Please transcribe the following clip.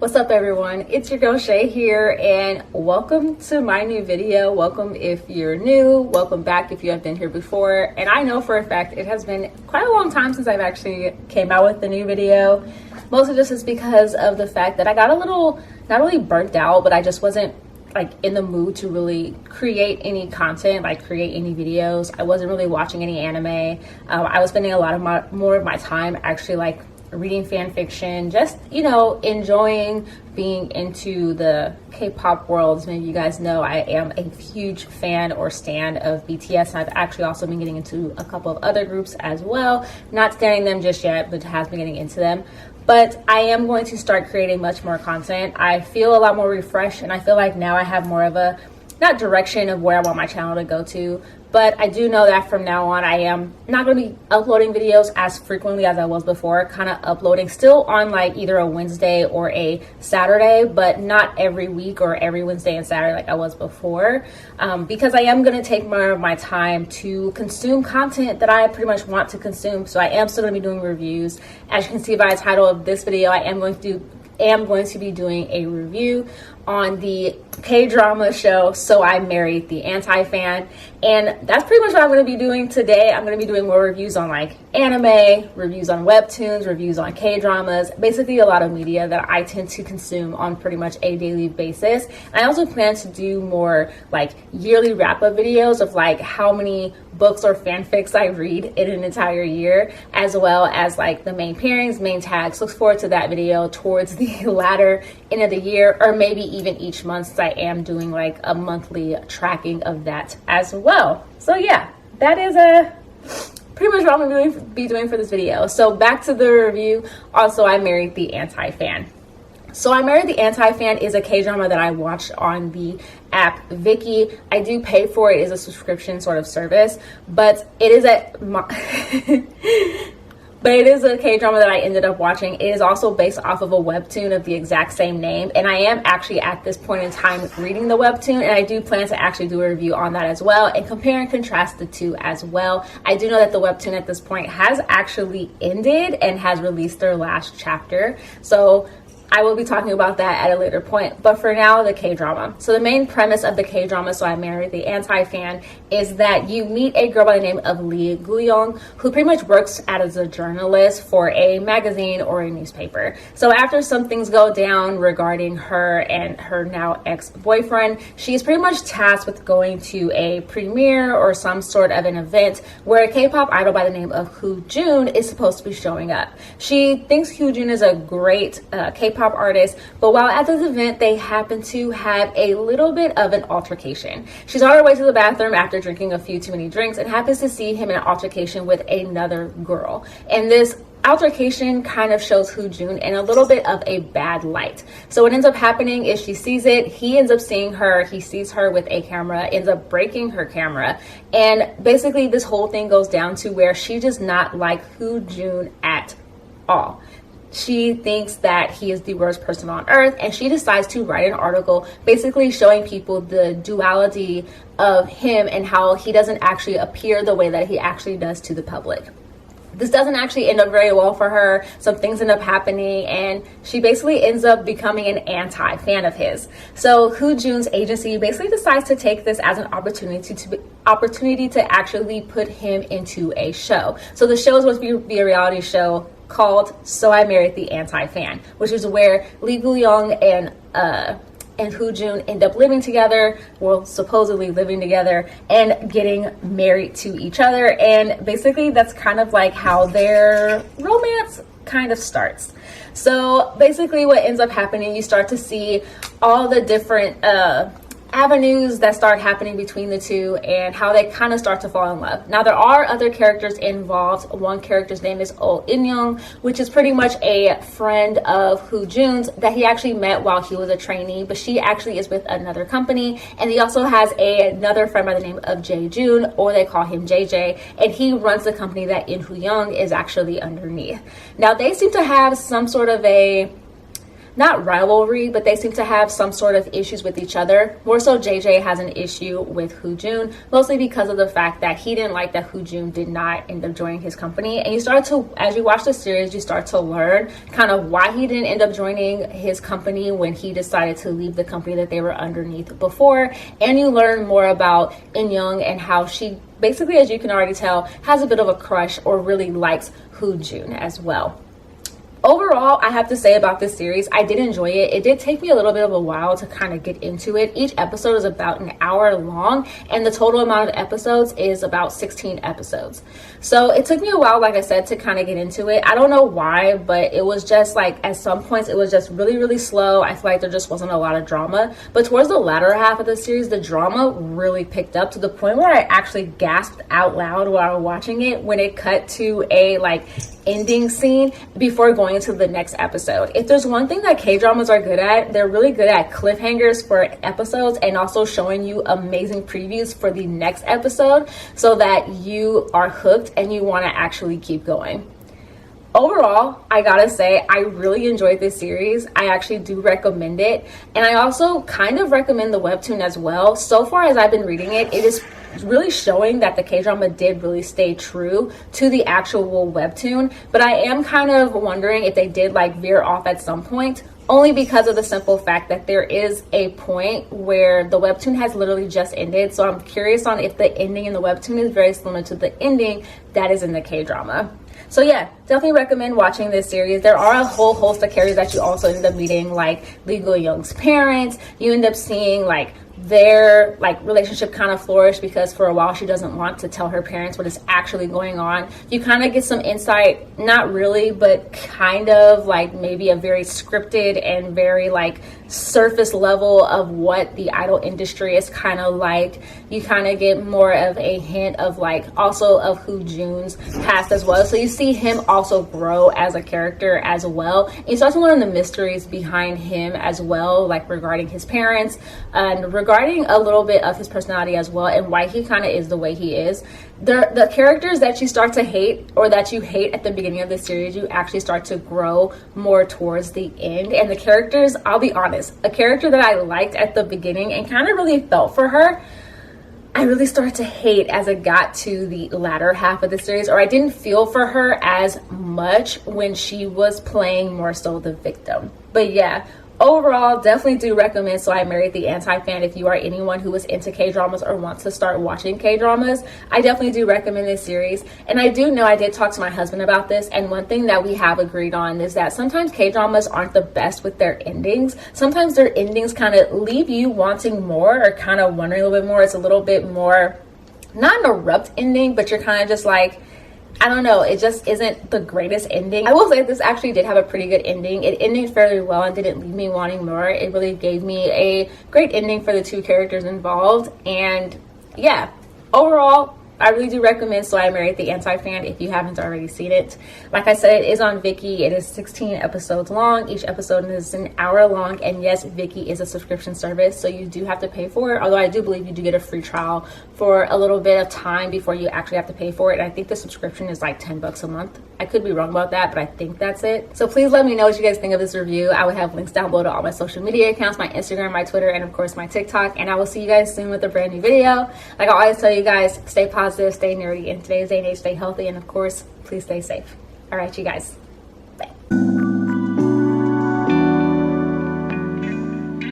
What's up everyone, it's your girl Shay here and welcome to my new video. Welcome if you're new, welcome back if you have been here before. And I know for a fact it has been quite a long time since I've actually came out with the new video. Most of this is because of the fact that I got a little, not really burnt out, but I just wasn't like in the mood to really create any content, like create any videos. I wasn't really watching any anime. I was spending a lot of more of my time actually like reading fan fiction, just, you know, enjoying being into the K-pop world. As many of you guys know, I am a huge fan or stan of BTS, and I've actually also been getting into a couple of other groups as well. Not standing them just yet, but has been getting into them. But I am going to start creating much more content. I feel a lot more refreshed, and I feel like now I have more of a, not direction of where I want my channel to go to, but I do know that from now on I am not going to be uploading videos as frequently as I was before, kind of uploading still on like either a Wednesday or a Saturday, but not every week or every Wednesday and Saturday like I was before, because I am going to take more of my time to consume content that I pretty much want to consume. So I am still going to be doing reviews. As you can see by the title of this video, I am going to be doing a review on the K-drama show So I Married the Anti-Fan, and that's pretty much what I'm going to be doing today. I'm going to be doing more reviews on like anime, reviews on webtoons, reviews on K-dramas, basically a lot of media that I tend to consume on pretty much a daily basis. And I also plan to do more like yearly wrap-up videos of like how many books or fanfics I read in an entire year, as well as like the main pairings, main tags. Look forward to that video towards the latter end of the year, or maybe even each month, since I am doing like a monthly tracking of that as well. So yeah, that is pretty much what I'm going to be doing for this video. So back to the review. Also, I Married the Anti-Fan. So I Married the Anti-Fan is a K-drama that I watched on the app Viki. I do pay for it. It is a subscription sort of service, but it is but it is a K-drama that I ended up watching. It is also based off of a webtoon of the exact same name, and I am actually at this point in time reading the webtoon, and I do plan to actually do a review on that as well and compare and contrast the two as well. I do know that the webtoon at this point has actually ended and has released their last chapter, so I will be talking about that at a later point. But for now, the K-drama. So the main premise of the K-drama, So I Married the Anti-Fan, is that you meet a girl by the name of Lee Goo-young, who pretty much works as a journalist for a magazine or a newspaper. So after some things go down regarding her and her now ex-boyfriend, she is pretty much tasked with going to a premiere or some sort of an event where a K-pop idol by the name of Jun is supposed to be showing up. She thinks Jun is a great K-pop artist, but while at this event they happen to have a little bit of an altercation. She's on her way to the bathroom after drinking a few too many drinks and happens to see him in an altercation with another girl, and this altercation kind of shows Jun in a little bit of a bad light. So what ends up happening is she sees it, he ends up seeing her, he sees her with a camera, ends up breaking her camera, and basically this whole thing goes down to where she does not like Jun at all. She thinks that he is the worst person on earth, and she decides to write an article basically showing people the duality of him and how he doesn't actually appear the way that he actually does to the public. This doesn't actually end up very well for her. Some things end up happening, and she basically ends up becoming an anti-fan of his. So Jun's agency basically decides to take this as an opportunity to actually put him into a show. So the show is supposed to be a reality show called So I Married the Anti-Fan, which is where Lee Goo-young and Jun end up living together, well, supposedly living together and getting married to each other. And basically that's kind of like how their romance kind of starts. So basically what ends up happening, you start to see all the different avenues that start happening between the two and how they kind of start to fall in love. Now there are other characters involved. One character's name is Oh In-young, which is pretty much a friend of Jun's that he actually met while he was a trainee, but she actually is with another company. And he also has another friend by the name of Jae-jun, or they call him JJ, and he runs the company that In Hoo-young is actually underneath. Now they seem to have some sort of a not rivalry, but they seem to have some sort of issues with each other. More so, JJ has an issue with Hoojun, mostly because of the fact that he didn't like that Hoojun did not end up joining his company. And you start to, as you watch the series, you start to learn kind of why he didn't end up joining his company when he decided to leave the company that they were underneath before. And you learn more about In Young and how she basically, as you can already tell, has a bit of a crush or really likes Hoojun as well. Overall, I have to say about this series, I did enjoy it. It did take me a little bit of a while to kind of get into it. Each episode is about an hour long, and the total amount of episodes is about 16 episodes. So it took me a while, like I said, to kind of get into it. I don't know why, but it was just like, at some points, it was just really, really slow. I feel like there just wasn't a lot of drama. But towards the latter half of the series, the drama really picked up to the point where I actually gasped out loud while I was watching it when it cut to a like ending scene before going into the next episode. If there's one thing that K-dramas are good at, they're really good at cliffhangers for episodes and also showing you amazing previews for the next episode so that you are hooked and you want to actually keep going. Overall, I gotta say, I really enjoyed this series. I actually do recommend it. And I also kind of recommend the webtoon as well. So far as I've been reading it, it is really showing that the K-drama did really stay true to the actual webtoon. But I am kind of wondering if they did like veer off at some point, only because of the simple fact that there is a point where the webtoon has literally just ended. So I'm curious on if the ending in the webtoon is very similar to the ending that is in the K-drama. So yeah, definitely recommend watching this series. There are a whole host of characters that you also end up meeting, like Lee Go-young's parents. You end up seeing like their like relationship kind of flourish because for a while she doesn't want to tell her parents what is actually going on. You kind of get some insight, not really, but kind of like maybe a very scripted and very like surface level of what the idol industry is kind of like. You kind of get more of a hint of like also of Hoojun's past as well. So you see him also grow as a character as well. And you start to learn the mysteries behind him as well, like regarding his parents and regarding a little bit of his personality as well and why he kind of is the way he is. The characters that you start to hate or that you hate at the beginning of the series, you actually start to grow more towards the end. And the characters, I'll be honest, a character that I liked at the beginning and kind of really felt for her, I really started to hate as it got to the latter half of the series, or I didn't feel for her as much when she was playing more so the victim. But yeah, overall, definitely do recommend So I Married the Anti-Fan if you are anyone who is into K-dramas or wants to start watching K-dramas. I definitely do recommend this series. And I do know I did talk to my husband about this, and one thing that we have agreed on is that sometimes K-dramas aren't the best with their endings. Sometimes their endings kind of leave you wanting more or kind of wondering a little bit more. It's a little bit more, not an abrupt ending, but you're kind of just like, I don't know, it just isn't the greatest ending. I will say this actually did have a pretty good ending. It ended fairly well and didn't leave me wanting more. It really gave me a great ending for the two characters involved. And yeah, overall, I really do recommend So I Married the Anti-Fan if you haven't already seen it. Like I said, it is on Viki. It is 16 episodes long. Each episode is an hour long. And yes, Viki is a subscription service, so you do have to pay for it. Although I do believe you do get a free trial for a little bit of time before you actually have to pay for it. And I think the subscription is like $10 a month. I could be wrong about that, but I think that's it. So please let me know what you guys think of this review. I will have links down below to all my social media accounts, my Instagram, my Twitter, and of course my TikTok. And I will see you guys soon with a brand new video. Like I always tell you guys, stay positive, stay nerdy in today's day and age, stay healthy, and of course, please stay safe. All right, you guys.